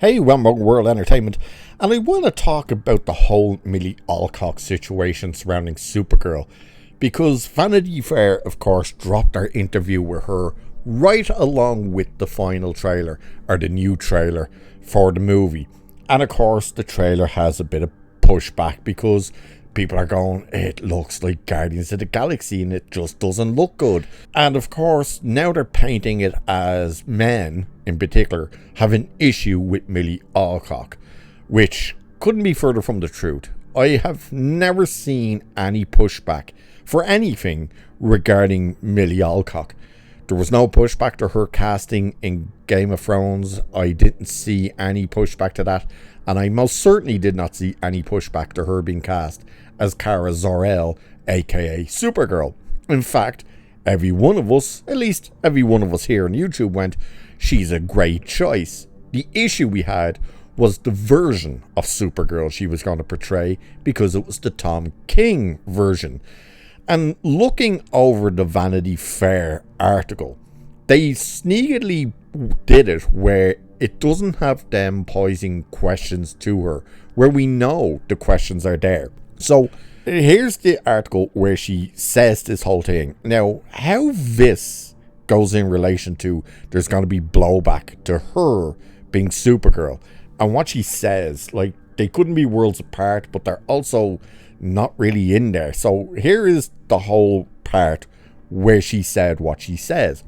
Hey, Wembley World Entertainment, and I want to talk about the whole Millie Alcock situation surrounding Supergirl, because Vanity Fair, of course, dropped their interview with her right along with the final trailer, or the new trailer for the movie. And of course, the trailer has a bit of pushback because people are going, it looks like Guardians of the Galaxy and it just doesn't look good. And of course, now they're painting it as men, in particular, have an issue with Millie Alcock, which couldn't be further from the truth. I have never seen any pushback for anything regarding Millie Alcock. There was no pushback to her casting in Game of Thrones. I didn't see any pushback to that. And I most certainly did not see any pushback to her being cast as Kara Zor-El, aka Supergirl. In fact, every one of us, at least every one of us here on YouTube went, she's a great choice. The issue we had was the version of Supergirl she was going to portray, because it was the Tom King version. And looking over the Vanity Fair article, they sneakily did it where it doesn't have them posing questions to her, where we know the questions are there. So here's the article where she says this whole thing. Now, how this goes in relation to there's going to be blowback to her being Supergirl, and what she says, like, they couldn't be worlds apart, but they're also not really in there. So here is the whole part where she said what she says.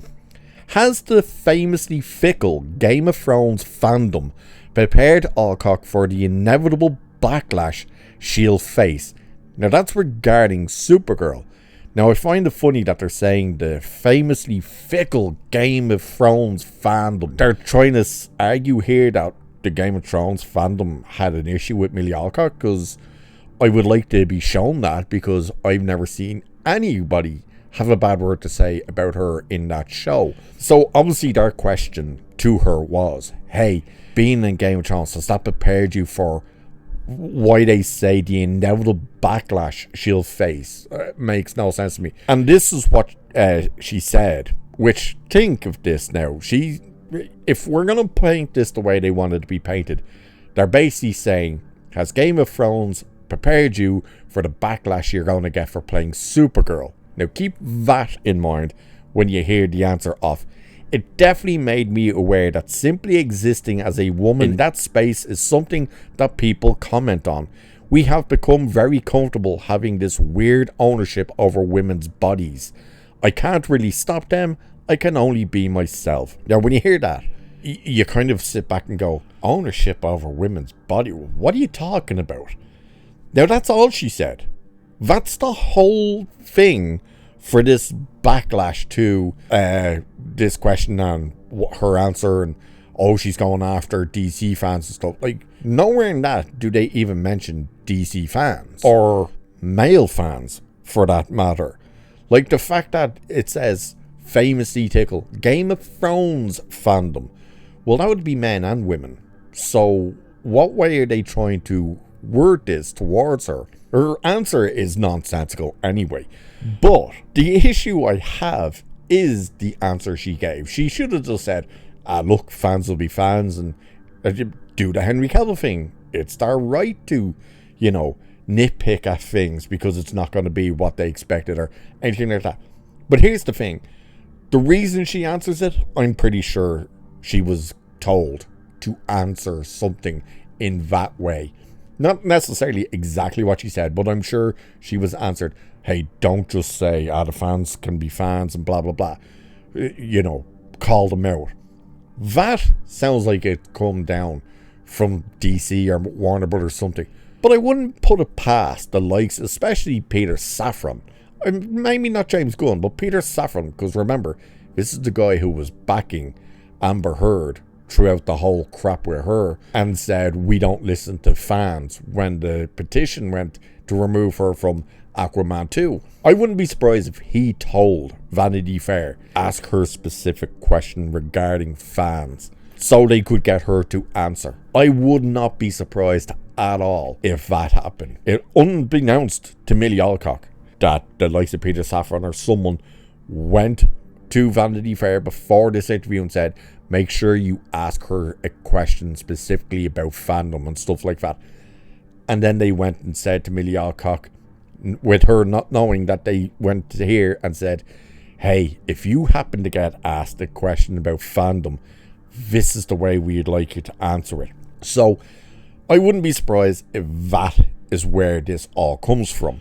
Has the famously fickle Game of Thrones fandom prepared Alcock for the inevitable backlash she'll face? Now that's regarding Supergirl. Now I find it funny that they're saying the famously fickle Game of Thrones fandom. They're trying to argue here that the Game of Thrones fandom had an issue with Millie Alcock, because I would like to be shown that, because I've never seen anybody have a bad word to say about her in that show. So obviously their question to her was, hey, being in Game of Thrones, has that prepared you for why they say the inevitable backlash she'll face? Makes no sense to me. And this is what she said, which, think of this now, if we're going to paint this the way they want it to be painted, they're basically saying, has Game of Thrones prepared you for the backlash you're going to get for playing Supergirl? Now keep that in mind when you hear the answer of, it definitely made me aware that simply existing as a woman in that space is something that people comment on. We have become very comfortable having this weird ownership over women's bodies. I can't really stop them. I can only be myself. Now when you hear that, you kind of sit back and go, ownership over women's body? What are you talking about? Now that's all she said. That's the whole thing for this backlash to this question and her answer, and she's going after DC fans and stuff. Like, nowhere in that do they even mention DC fans or male fans for that matter. Like the fact that it says famously tickle Game of Thrones fandom, well, that would be men and women. So what way are they trying to word this towards her? Her answer is nonsensical anyway. But the issue I have is the answer she gave. She should have just said, look, fans will be fans, and do the Henry Cavill thing. It's their right to, nitpick at things because it's not going to be what they expected or anything like that. But here's the thing. The reason she answers it, I'm pretty sure she was told to answer something in that way. Not necessarily exactly what she said, but I'm sure she was answered, hey, don't just say, the fans can be fans and blah, blah, blah. Call them out. That sounds like it come down from DC or Warner Brothers something. But I wouldn't put it past the likes, especially Peter Safran. Maybe not James Gunn, but Peter Safran, because remember, this is the guy who was backing Amber Heard throughout the whole crap with her and said we don't listen to fans when the petition went to remove her from Aquaman 2. I wouldn't be surprised if he told Vanity Fair, ask her specific question regarding fans so they could get her to answer. I would not be surprised at all if that happened. It unbeknownst to Millie Alcock that the likes of Peter Safran or someone went to Vanity Fair before this interview and said, make sure you ask her a question specifically about fandom and stuff like that. And then they went and said to Millie Alcock, with her not knowing, that they went to here and said, hey, if you happen to get asked a question about fandom, this is the way we'd like you to answer it. So I wouldn't be surprised if that is where this all comes from.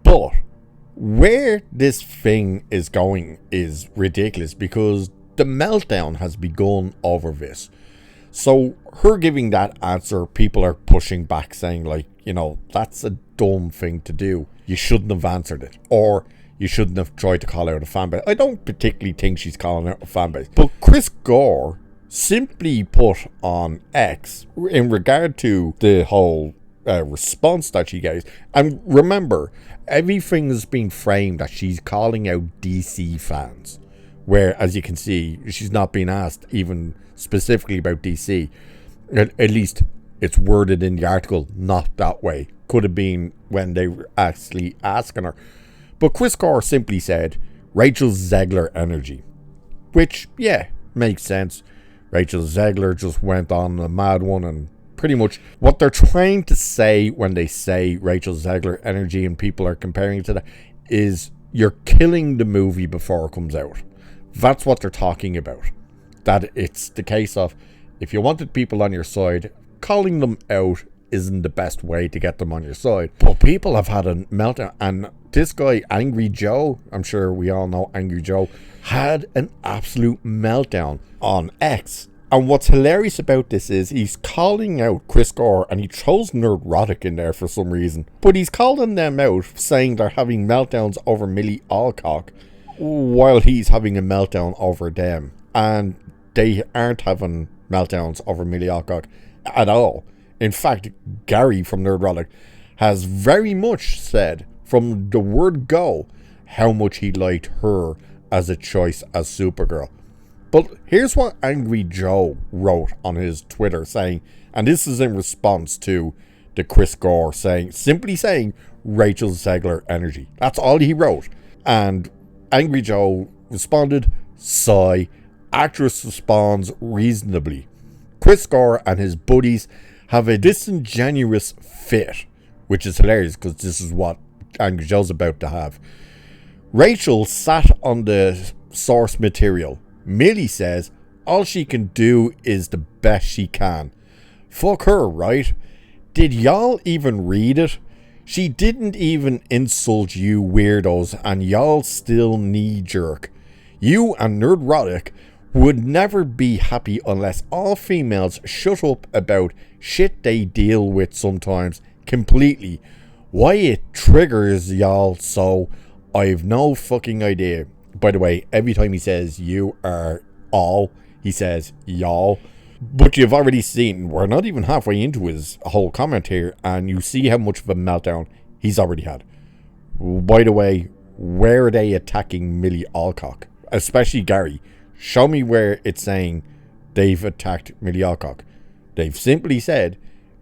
But where this thing is going is ridiculous, because the meltdown has begun over this. So her giving that answer, people are pushing back saying, like, you know, that's a dumb thing to do. You shouldn't have answered it. Or you shouldn't have tried to call out a fanbase. I don't particularly think she's calling out a fanbase. But Chris Gore simply put on X in regard to the whole response that she gave. And remember, everything's been framed that she's calling out DC fans, where, as you can see, she's not being asked even specifically about DC. At least it's worded in the article not that way. Could have been when they were actually asking her. But Chris Gore simply said, Rachel Zegler energy. Which, yeah, makes sense. Rachel Zegler just went on a mad one, and pretty much what they're trying to say when they say Rachel Zegler energy and people are comparing it to that is you're killing the movie before it comes out. That's what they're talking about. That it's the case of, if you wanted people on your side, calling them out isn't the best way to get them on your side. But people have had a meltdown, and this guy, Angry Joe, I'm sure we all know Angry Joe, had an absolute meltdown on X. And what's hilarious about this is he's calling out Chris Gore, and he throws Nerdrotic in there for some reason. But he's calling them out, saying they're having meltdowns over Millie Alcock, while he's having a meltdown over them. And they aren't having meltdowns over Millie Alcock at all. In fact, Gary from Nerdrotic has very much said from the word go how much he liked her as a choice as Supergirl. But here's what Angry Joe wrote on his Twitter saying, and this is in response to the Chris Gore simply saying Rachel Zegler energy. That's all he wrote. And Angry Joe responded, sigh. Actress responds reasonably. Chris Gore and his buddies have a disingenuous fit, which is hilarious because this is what Angry Joe's about to have. Rachel sat on the source material. Millie says all she can do is the best she can. Fuck her, right? Did y'all even read it? She didn't even insult you weirdos, and y'all still knee-jerk. You and Nerdrotic would never be happy unless all females shut up about shit they deal with sometimes completely. Why it triggers y'all so, I've no fucking idea. By the way, every time he says you are all, he says y'all. But you've already seen, we're not even halfway into his whole comment here, and you see how much of a meltdown he's already had. By the way, where are they attacking Millie Alcock? Especially Gary. Show me where it's saying they've attacked Millie Alcock. They've simply said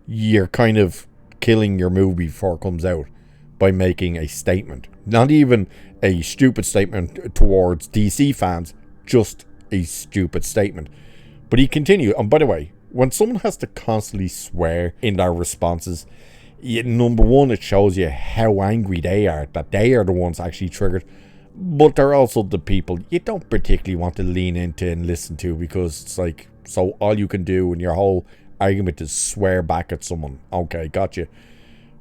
you're kind of killing your movie before it comes out by making a statement. Not even a stupid statement towards DC fans, just a stupid statement. But he continued, and by the way, when someone has to constantly swear in their responses, number one, it shows you how angry they are, that they are the ones actually triggered. But they're also the people you don't particularly want to lean into and listen to, because it's like, so all you can do in your whole argument is swear back at someone. Okay, gotcha.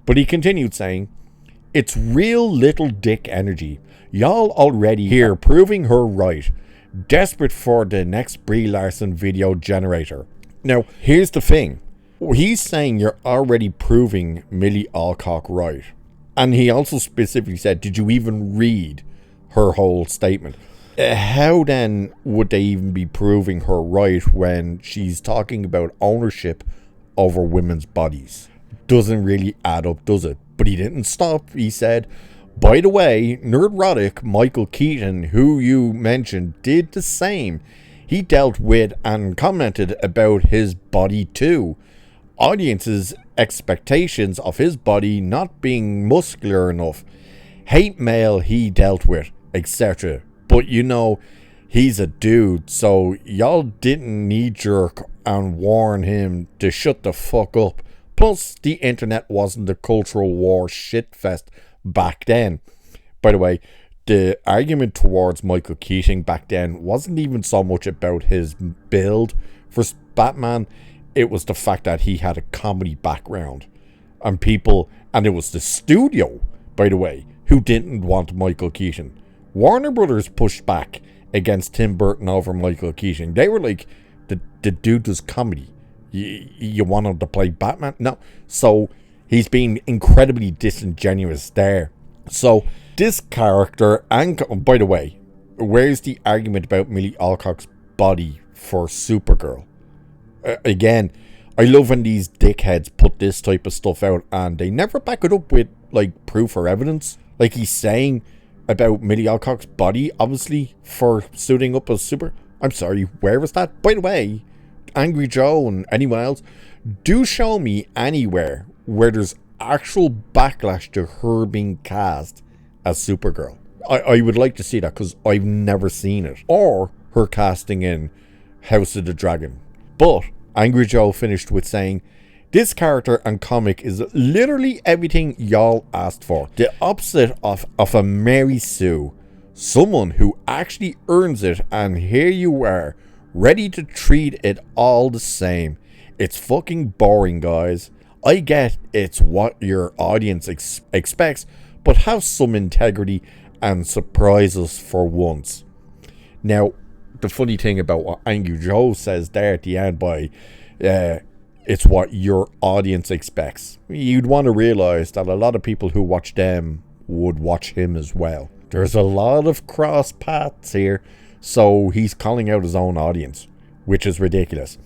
But he continued saying, it's real little dick energy. Y'all already here proving her right. Desperate for the next Brie Larson video generator. Now, here's the thing. He's saying you're already proving Millie Alcock right. And he also specifically said, did you even read her whole statement? How then would they even be proving her right when she's talking about ownership over women's bodies? Doesn't really add up, does it? But he didn't stop. He said, by the way, Nerdrotic Michael Keaton, who you mentioned, did the same. He dealt with and commented about his body too. Audiences' expectations of his body not being muscular enough. Hate mail he dealt with, etc. But you know, he's a dude, so y'all didn't knee-jerk and warn him to shut the fuck up. Plus, the internet wasn't a cultural war shitfest back then. By the way, the argument towards Michael Keaton back then wasn't even so much about his build for Batman. It was the fact that he had a comedy background. And it was the studio, by the way, who didn't want Michael Keaton. Warner Brothers pushed back against Tim Burton over Michael Keaton. They were like, the dude does comedy. You want him to play Batman? No. So he's being incredibly disingenuous there. So this character, and by the way, where's the argument about Millie Alcock's body for Supergirl? Again, I love when these dickheads put this type of stuff out and they never back it up with like proof or evidence. Like he's saying about Millie Alcock's body, obviously, for suiting up as Super. I'm sorry, where was that? By the way, Angry Joe and anyone else, do show me anywhere where there's actual backlash to her being cast as Supergirl. I would like to see that because I've never seen it. Or her casting in House of the Dragon. But Angry Joe finished with saying, this character and comic is literally everything y'all asked for. The opposite of a Mary Sue. Someone who actually earns it, and here you are, ready to treat it all the same. It's fucking boring, guys. I get it's what your audience expects, but have some integrity and surprise us for once. Now, the funny thing about what Angry Joe says there at the end by it's what your audience expects. You'd want to realize that a lot of people who watch them would watch him as well. There's a lot of cross paths here, so he's calling out his own audience, which is ridiculous.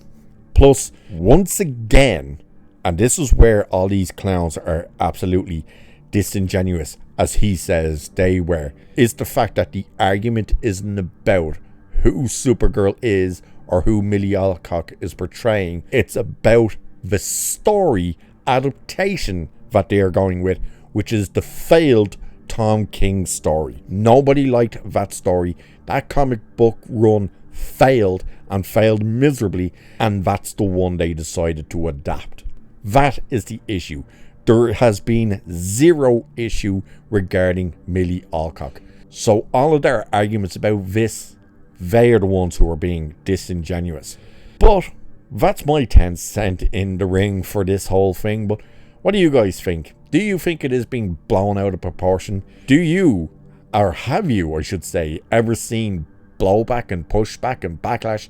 Plus, once again, and this is where all these clowns are absolutely disingenuous, as he says they were, is the fact that the argument isn't about who Supergirl is or who Millie Alcock is portraying. It's about the story adaptation that they are going with, which is the failed Tom King story. Nobody liked that story. That comic book run failed and failed miserably, and that's the one they decided to adapt. That is the issue. There has been zero issue regarding Millie Alcock. So all of their arguments about this, they are the ones who are being disingenuous. But that's my 10 cents in the ring for this whole thing. But what do you guys think? Do you think it is being blown out of proportion? Do you, or have you, I should say, ever seen blowback and pushback and backlash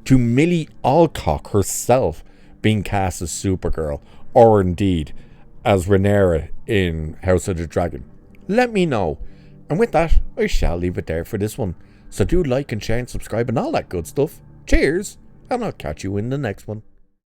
to Millie Alcock herself being cast as Supergirl, or indeed as Rhaenyra in House of the Dragon? Let me know. And with that, I shall leave it there for this one. So do like and share and subscribe and all that good stuff. Cheers, and I'll catch you in the next one.